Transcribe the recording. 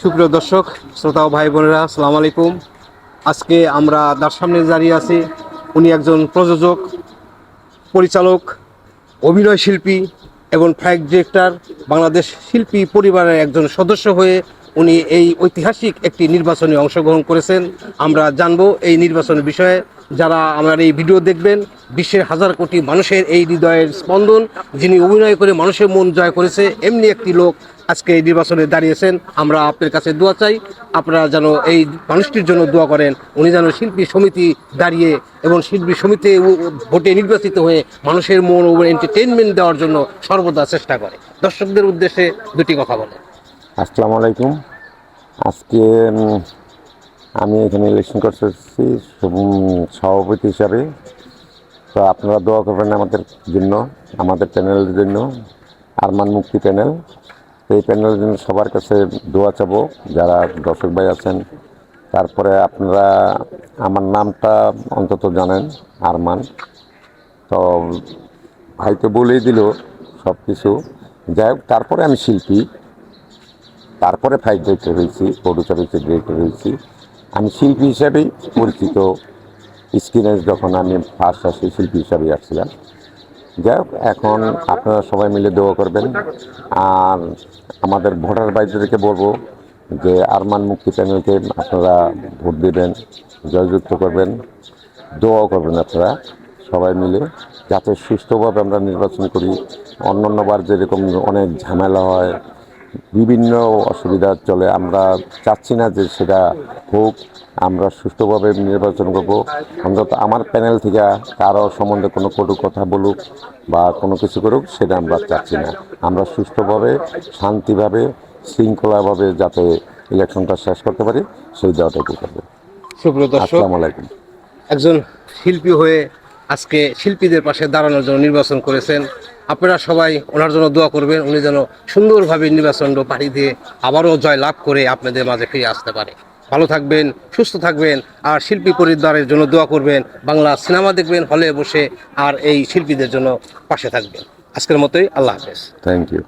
সুপ্রিয় দর্শক, শ্রোতা ও ভাই বোনেরা, আসসালামু আলাইকুম। আজকে আমরা যার সামনে দাঁড়িয়ে আছি, উনি একজন প্রযোজক, পরিচালক, অভিনয় শিল্পী এবং ফাইট ডিরেক্টর, বাংলাদেশ শিল্পী পরিবারের একজন সদস্য হয়ে উনি এই ঐতিহাসিক একটি নির্বাচনে অংশগ্রহণ করেছেন। আমরা জানবো এই নির্বাচনের বিষয়ে। যারা আমার এই ভিডিও দেখবেন, বিশ্বের হাজার কোটি মানুষের এই হৃদয়ের স্পন্দন, যিনি অভিনয় করে মানুষের মন জয় করেছে, এমনি একটি লোক আজকে এই নির্বাচনে দাঁড়িয়েছেন। আমরা আপনার কাছে দোয়া চাই, আপনারা যেন এই মানুষটির জন্য দোয়া করেন। উনি যেন শিল্পী সমিতি দাঁড়িয়ে এবং শিল্পী সমিতি ভোটে নির্বাচিত হয়ে মানুষের মন ও এন্টারটেনমেন্ট দেওয়ার জন্য সর্বদা চেষ্টা করে। দর্শকদের উদ্দেশ্যে দুটি কথা বলেন। আসসালামু আলাইকুম। আজকে আমি এখানে ইলেকশন করতে এসেছি সভাপতি হিসাবে। তো আপনারা দোয়া করবেন আমাদের জন্য, আমাদের প্যানেলের জন্য, আরমান মুক্তি প্যানেল। এই প্যানেলের জন্য সবার কাছে দোয়া চাবো, যারা দর্শক ভাই আছেন। তারপরে আপনারা আমার নামটা অন্তত জানেন, আরমান। তো ভাই তো বলেই দিল সব কিছু। যাই হোক, তারপরে আমি শিল্পী, তারপরে ফাইট ডিরেক্টর হয়েছি, প্রডিউসার হয়েছি, ডিরেক্টর হয়েছি। আমি শিল্পী হিসাবেই পরিচিত। স্ক্রিনে যখন আমি ফার্স্ট আসি, শিল্পী হিসাবেই আসছিলাম। যাই হোক, এখন আপনারা সবাই মিলে দোয়া করবেন। আর আমাদের ভোটার ভাইদেরকে বলবো যে আরমান মুক্তি প্যানেলকে আপনারা ভোট দেবেন, জয়যুক্ত করবেন, দোয়াও করবেন আপনারা সবাই মিলে, যাতে সুষ্ঠুভাবে আমরা নির্বাচন করি। অন্যান্যবার যেরকম অনেক ঝামেলা হয়, বিভিন্ন অসুবিধা চলে, আমরা চাচ্ছি না যে সেটা হোক। আমরা সুষ্ঠুভাবে নির্বাচন করব। অন্তত আমার প্যানেল থেকে কারো সম্বন্ধে কোনো কটু কথা বলুক বা কোনো কিছু করুক, সেটা আমরা চাচ্ছি না। আমরা সুষ্ঠুভাবে, শান্তিভাবে, শৃঙ্খলাভাবে যাতে ইলেকশনটা শেষ করতে পারি, সেই দাওয়াটাই করবে। সুপ্রিয় দর্শক, আসসালামু আলাইকুম। একজন শিল্পী হয়ে আজকে শিল্পীদের পাশে দাঁড়ানোর জন্য নির্বাচন করেছেন। আপনারা সবাই ওনার জন্য দোয়া করবেন, উনি যেন সুন্দরভাবে নির্বাচনটা পাড়ি দিয়ে আবারও জয় লাভ করে আপনাদের মাঝে ফিরে আসতে পারে। ভালো থাকবেন, সুস্থ থাকবেন, আর শিল্পী পরিবারের জন্য দোয়া করবেন। বাংলা সিনেমা দেখবেন হলে বসে, আর এই শিল্পীদের জন্য পাশে থাকবেন। আজকের মতোই আল্লাহ হাফেজ। Thank you.